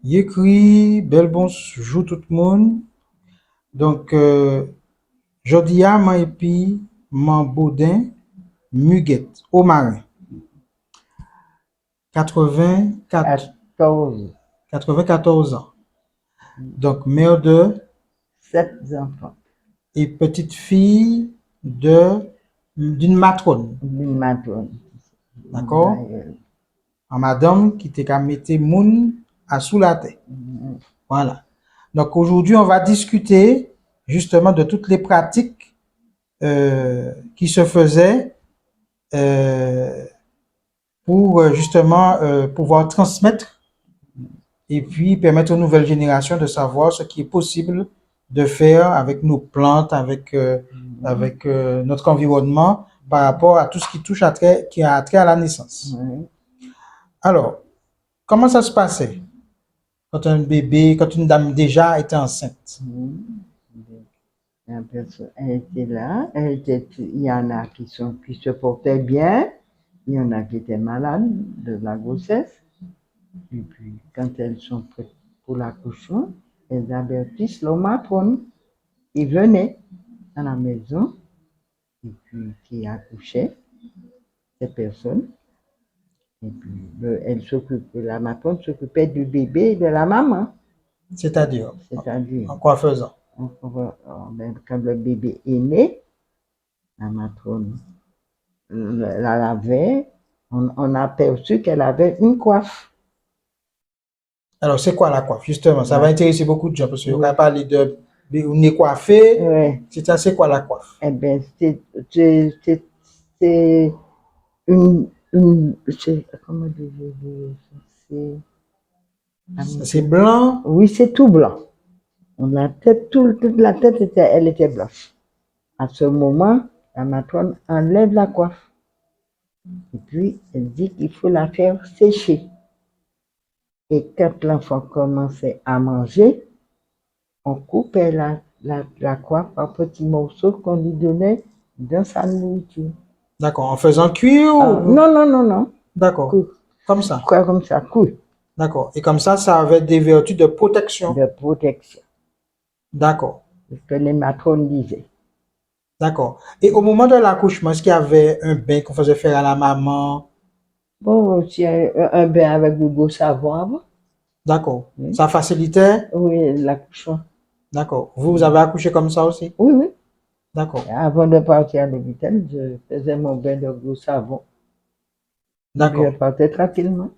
Yécri, bel bonjour tout le monde. Donc, jodi a, man epi, man boudin, muguet, au marin. 84, 14, 94 ans. Donc, mère de 7 enfants, et petite fille d'une matrone. une matrone. D'accord? En madame qui te ka mette moun à sous la terre. Voilà. Donc, aujourd'hui, on va discuter justement de toutes les pratiques qui se faisaient pour justement pouvoir transmettre et puis permettre aux nouvelles générations de savoir ce qui est possible de faire avec nos plantes, avec notre environnement par rapport à tout ce qui touche qui a trait à la naissance. Alors, comment ça se passait quand un bébé, quand une dame déjà était enceinte? La personne, elle était là, il y en a qui se portaient bien, il y en a qui étaient malades de la grossesse. Et puis, quand elles sont prêtes pour l'accouchement, elles avertissent le matrone. Il venait à la maison et puis qui accouchait ces personnes. Et puis, la matrone s'occupait du bébé et de la maman. C'est-à-dire, C'est-à-dire, en quoi faisant? quand le bébé est né, la matrone la lavait, on a aperçu qu'elle avait une coiffe. Alors, c'est quoi la coiffe? Justement, ça va intéresser beaucoup de gens parce qu'on Oui. va parler de nez coiffé. Ouais. C'est quoi la coiffe? Eh bien, c'est une comment dire, C'est blanc. oui, c'est tout blanc. La tête, toute la tête elle était blanche. À ce moment, la matrone enlève la coiffe. Et puis, elle dit qu'il faut la faire sécher. Et quand l'enfant commençait à manger, on coupait la coiffe en petits morceaux qu'on lui donnait dans sa nourriture. D'accord, en faisant cuire ou... Non. D'accord, comme ça. Quoi, comme ça, cool. D'accord, et comme ça avait des vertus de protection. De protection. D'accord. C'est ce que les matrones disaient. D'accord. Et au moment de l'accouchement, est-ce qu'il y avait un bain qu'on faisait faire à la maman? Bon, aussi un bain avec du beau savon avant. D'accord. Oui. Ça facilitait? Oui, l'accouchement. D'accord. Vous avez accouché comme ça aussi? Oui. D'accord. Avant de partir à l'hôpital, je faisais mon bain de gros savon. D'accord. Je partais tranquillement.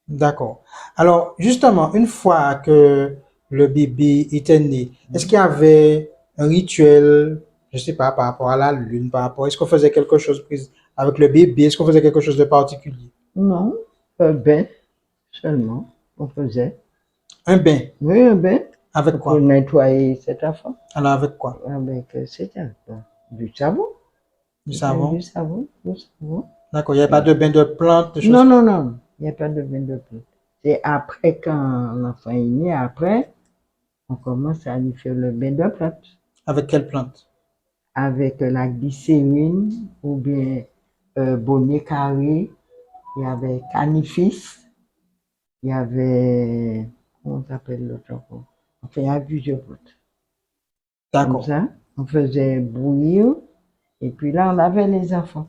D'accord. Alors, justement, une fois que le bébé était né, est-ce qu'il y avait un rituel, je sais pas, par rapport à la lune, est-ce qu'on faisait quelque chose avec le bébé, est-ce qu'on faisait quelque chose de particulier? Non, un bain seulement, on faisait. Un bain? Oui, un bain. Avec quoi? Pour nettoyer cet enfant. Alors, avec quoi? Avec, c'était du savon. Du savon? Du savon. D'accord, il n'y a pas de bain de plantes, de choses? Non, il n'y a pas de bain de plantes. C'est après, quand l'enfant est né, après, on commence à lui faire le bain de plantes. Avec quelle plante? Avec la glycérine ou bien bonnet carré, il y avait canifis, il y avait, comment on s'appelle l'autre encore? Enfin, il y a plusieurs plantes. D'accord. Comme ça, on faisait bouillir et puis là, on avait les enfants.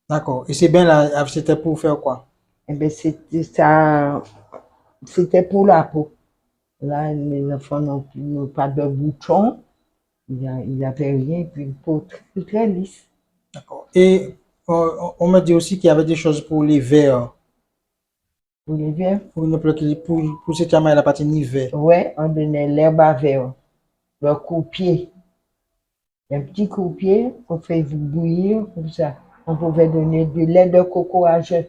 D'accord. Et ces bains-là, c'était pour faire quoi? Eh bien, c'était ça, c'était pour la peau. Là, les enfants n'ont pas de boutons, il n'y avait rien, puis une peau très, très lisse. D'accord. Et on m'a dit aussi qu'il y avait des choses pour les vers. Pour les verres? Pour cette femme, elle a pas de hiver. Ouais, on donnait l'herbe à verre, le coupier. Un petit coupier qu'on fait bouillir, comme ça. On pouvait donner du lait de coco à jeun.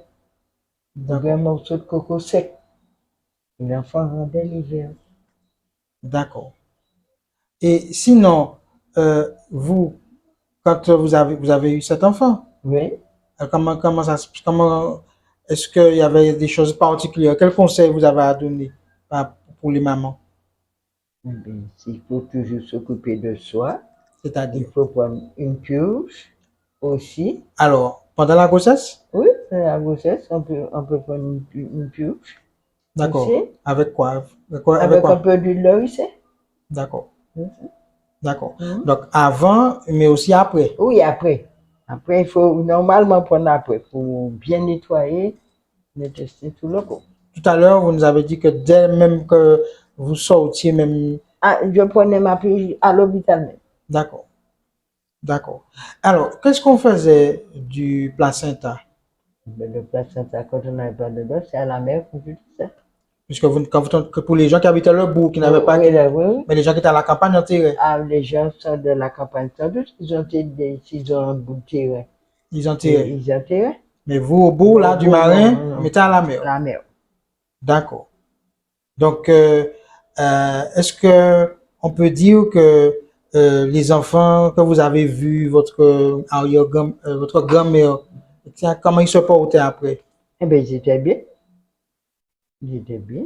Un morceau de coco sec. Et l'enfant rendait l'hiver. D'accord. Et sinon, vous, quand vous avez eu cet enfant, Oui. comment est-ce qu'il y avait des choses particulières? Quels conseils vous avez à donner pour les mamans? Eh bien, il faut toujours s'occuper de soi. C'est-à-dire? Il faut prendre une purge aussi. Alors, pendant la grossesse? Oui, pendant la grossesse, on peut prendre une purge. D'accord. Aussi, Avec quoi? Avec avec un quoi? peu d'huile de ricin. D'accord. Aussi. D'accord. Mhm. Donc, avant, mais aussi après. Oui, après. Après, il faut normalement prendre après pour bien nettoyer, tester tout le corps. Tout à l'heure, vous nous avez dit que dès même que vous sortiez même. Ah, je prenais ma pige à l'hôpital même. D'accord. D'accord. Alors, qu'est-ce qu'on faisait du placenta? Mais le placenta, quand on n'avait pas de dents, c'est à la mer qu'on fait tout ça. Puisque que pour les gens qui habitaient le bourg, qui n'avaient pas, Oui, là, oui. mais les gens qui étaient à la campagne, on tirait. Ah, les gens sont de la campagne, sans doute, ils ont un bout de terrain. Ils en Et tiraient. ils ont terrain. Mais vous, au bout, Mais là, au du bout, non, marin, non, on non. mettait à la mer. La mer. D'accord. Donc, est-ce que on peut dire que les enfants que vous avez vus, votre grand-mère, tiens, comment ils se portaient après? Eh bien, ils étaient bien. Ils étaient bien.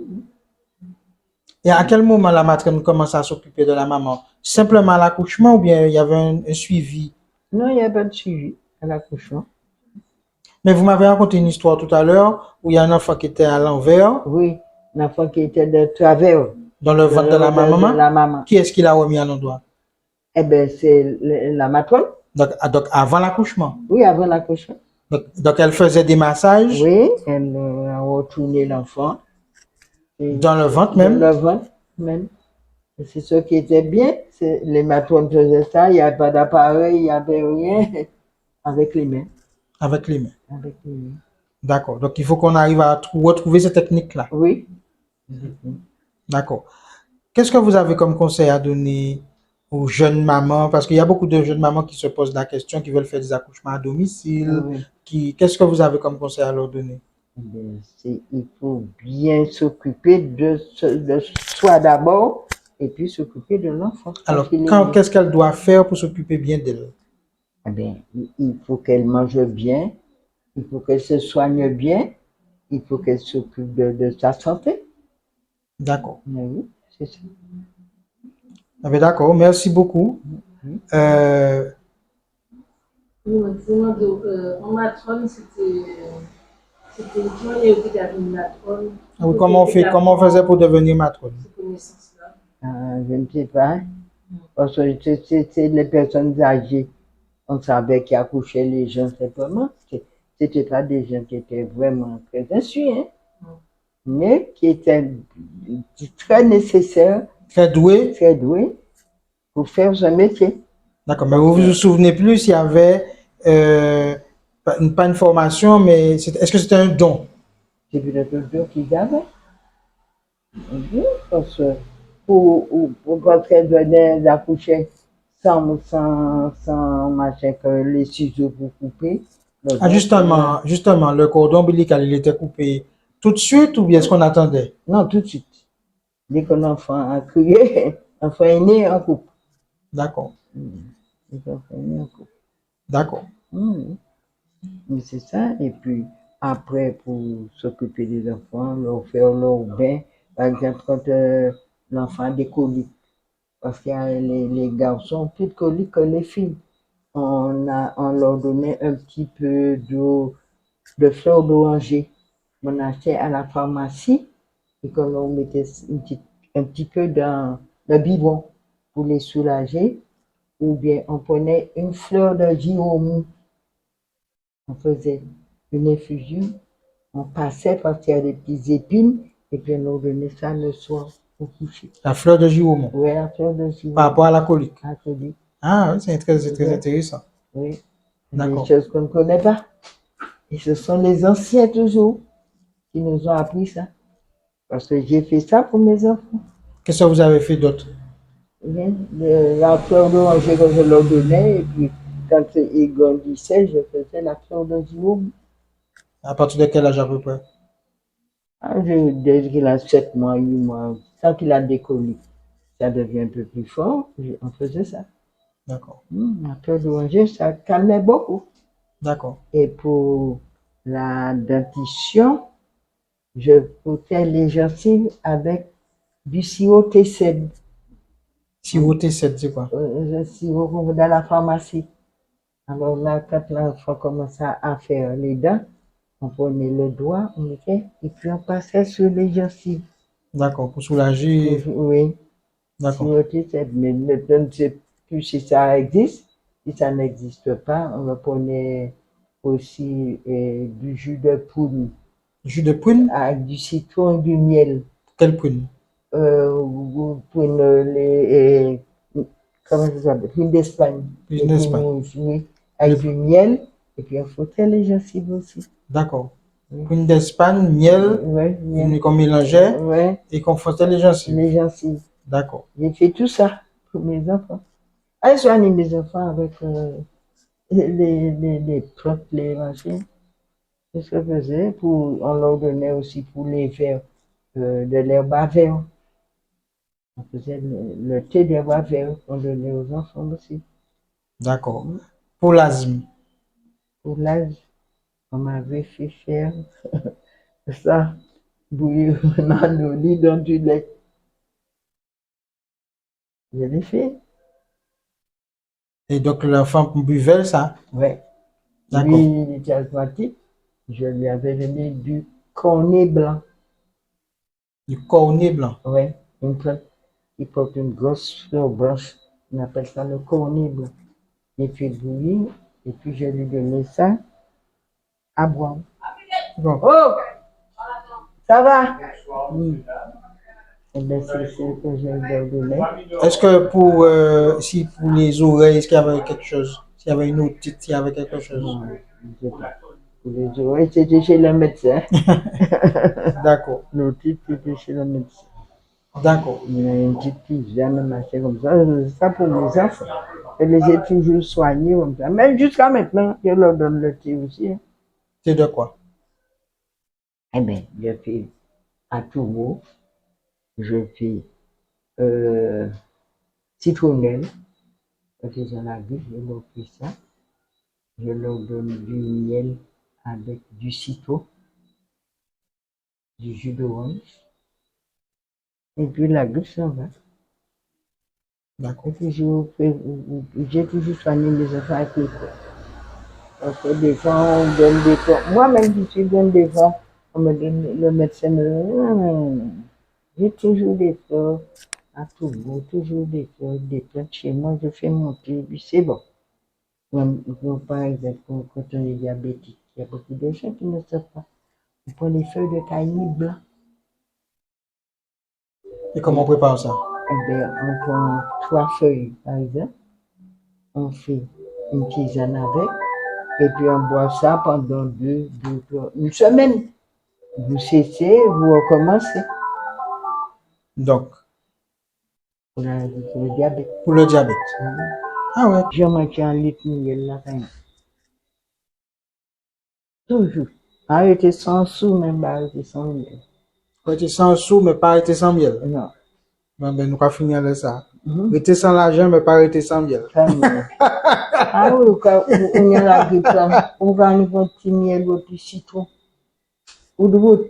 Et à quel moment la matrone commence à s'occuper de la maman? Simplement à l'accouchement ou bien il y avait un suivi? Non, il n'y a pas de suivi à l'accouchement. Mais vous m'avez raconté une histoire tout à l'heure où il y a un enfant qui était à l'envers Oui, l'enfant qui était de travers dans le dans ventre de le la ventre de maman. la maman. Qui est-ce qui l'a remis à l'endroit? Eh bien, c'est la matrone. Donc avant l'accouchement. Oui, avant l'accouchement. Donc elle faisait des massages Oui, elle a retourné l'enfant. dans le ventre Dans le même. ventre même. C'est ce qui était bien. Les matrones faisaient ça. Il n'y avait pas d'appareil, il n'y avait rien. Avec les mains. Avec les mains. Avec les mains. D'accord. Donc, il faut qu'on arrive à retrouver cette technique-là. Oui. D'accord. Qu'est-ce que vous avez comme conseil à donner aux jeunes mamans? Parce qu'il y a beaucoup de jeunes mamans qui se posent la question, qui veulent faire des accouchements à domicile. Oui. Qu'est-ce que vous avez comme conseil à leur donner? Il faut bien s'occuper de soi d'abord et puis s'occuper de l'enfant. Alors, qu'est-ce qu'elle doit faire pour s'occuper bien d'elle? Eh bien, il faut qu'elle mange bien, il faut qu'elle se soigne bien, il faut qu'elle s'occupe de sa santé. D'accord. Oui, c'est ça. Ah ben d'accord, merci beaucoup. Euh, Oui, en matrone, c'était une journée où il y avait une matrone. oui, comment on faisait pour devenir matrone? Cette connaissance-là. Je ne sais pas, parce que c'est les personnes âgées. On savait qui accouchait les gens simplement. C'était pas des gens qui étaient vraiment très instruits, hein, mais qui étaient très nécessaires, Très doué. très doués pour faire ce métier. D'accord, mais vous vous souvenez plus s'il y avait pas une formation, mais est-ce que c'était un don? C'est peut-être le don qu'ils avaient. Parce que pour parce qu'elles venaient d'accoucher sans machin que les ciseaux pour couper. Ah, justement, le cordon ombilical, il était coupé tout de suite ou bien est-ce qu'on attendait? Non, tout de suite. Dès que l'enfant a crié, l'enfant est né en coupe. D'accord, L'enfant est né en coupe. d'accord, Mais c'est ça. Et puis après, pour s'occuper des enfants, leur faire leur bain. Par exemple, quand l'enfant a des coliques, parce qu'il y a les garçons plus de coliques que les filles. On leur donnait un petit peu d'eau, de fleurs d'oranger. On achetait à la pharmacie et qu'on mettait un petit peu dans le biberon pour les soulager. Ou bien on prenait une fleur de giromou. On faisait une infusion. On passait parce qu'il y a des petites épines et puis on leur donnait ça le soir au coucher. la fleur de giromon. Oui, la fleur de giromou. Par rapport à la colique. La colique. Ah, oui, c'est très intéressant. Oui, D'accord. des choses qu'on ne connaît pas. Et ce sont les anciens toujours qui nous ont appris ça. Parce que j'ai fait ça pour mes enfants. Qu'est-ce que vous avez fait d'autre? La fleur d'oranger que je leur donnais, et puis quand ils grandissaient, je faisais la fleur de giromou. À partir de quel âge à peu près? Dès qu'il a 7 mois, 8 mois, tant qu'il a des coliques, ça devient un peu plus fort, on faisait ça. D'accord, La fleur d'oranger, ça calmait beaucoup. d'accord. Et pour la dentition, je frottais les gencives avec du sirop T7. Sirop T7, c'est quoi? Le sirop qu'on voit dans la pharmacie. Alors là, quand l'enfant commence à faire les dents, On prenait le doigt, on mettait, et puis on passait sur les gencives. D'accord, pour soulager. Oui. D'accord. Siroter, mais je ne sais plus si ça existe. Si ça n'existe pas, on prenait aussi du jus de prune Jus de prune? avec du citron et du miel. Quelle prune? Vous prenez les, comment ça s'appelle? Prune d'Espagne. Prune Les d'Espagne. prunes rouges, oui. Avec du miel, et puis on frottait les gencives aussi. D'accord. Prune d'Espagne, miel, Ouais, miel. qu'on mélangeait Ouais, et qu'on frottait les gencives. les gencives. D'accord. J'ai fait tout ça pour mes enfants. Ah, je soigne mes enfants avec les plantes, les machins. C'est ce que je faisais. On leur donnait aussi pour les faire de l'herbe à verre. On faisait le thé d'herbe à verre qu'on donnait aux enfants aussi. D'accord. Pour l'asthme. Pour l'âge, on m'avait fait faire ça, bouillir un lit dans du lait. Je l'ai fait. Et donc l'enfant buvait ça. Ouais. D'accord. Lui, il était asthmatique. Je lui avais donné du cornet blanc. Du cornet blanc. Ouais, une plante qui porte une grosse fleur blanche. On appelle ça le cornet blanc. Et puis bouillir, et puis je lui donnais ça à boire. Bon. Oh! Ça va? Oui. Et bien, c'est ce que je leur donnais. Est-ce que pour, si pour les oreilles, est-ce qu'il y avait quelque chose? S'il y avait une otite, s'il y avait quelque chose? Non, je ne sais pas. Pour les oreilles, c'était chez le médecin. D'accord. L'otite, c'était chez le médecin. D'accord. Il y a une petite tisane, machin comme ça. Ça pour mes enfants. Je les ai toujours soignés comme ça. Mais jusqu'à maintenant, je leur donne le thé aussi. Hein. C'est de quoi? Eh bien, je fais à Togo, je fais citronnelle, parce qu'ils ont la vie, je leur fais ça. Je leur donne du miel avec du citron, du jus d'orange. Et puis la grippe s'en va. D'accord. J'ai toujours soigné mes enfants avec les corps. Parce que des fois, on donne des corps. Moi-même, je suis donne des fois, on me donne, le médecin me donne. J'ai toujours des fleurs à Togo, toujours des fleurs, des plantes chez moi, je fais monter, puis c'est bon. Par exemple, quand on est diabétique, il y a beaucoup de gens qui ne savent pas. On prend les feuilles de cailloux blanc. Et comment on prépare ça? Eh bien, on prend 3 feuilles, par exemple. On fait une tisane avec. Et puis, on boit ça pendant une semaine. Vous cessez, vous recommencez. Donc, Pour le diabète. pour le diabète. Ah ouais. Je mange un litre de miel là, quand même. Toujours. Arrêtez sans sous, même arrêtez sans miel. Arrêter sans sous, mais pas arrêter sans miel. Non. Ben, nous allons finir avec ça. Arrêter sans l'argent, mais pas arrêter sans miel. Sans miel. Ah oui, on y a la grippe là. On va aller un petit miel ou un petit citron. Ou de route.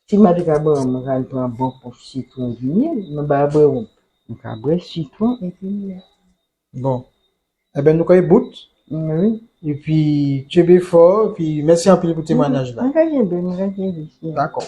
Si je vais prendre un bon pour citron et du miel, je vais prendre un citron et du miel. Bon. Eh bien, nous allons bout. Oui. Et puis, tu es bien fort. Puis, merci un peu pour le témoignage là. Regardez bien, regardez bien. D'accord.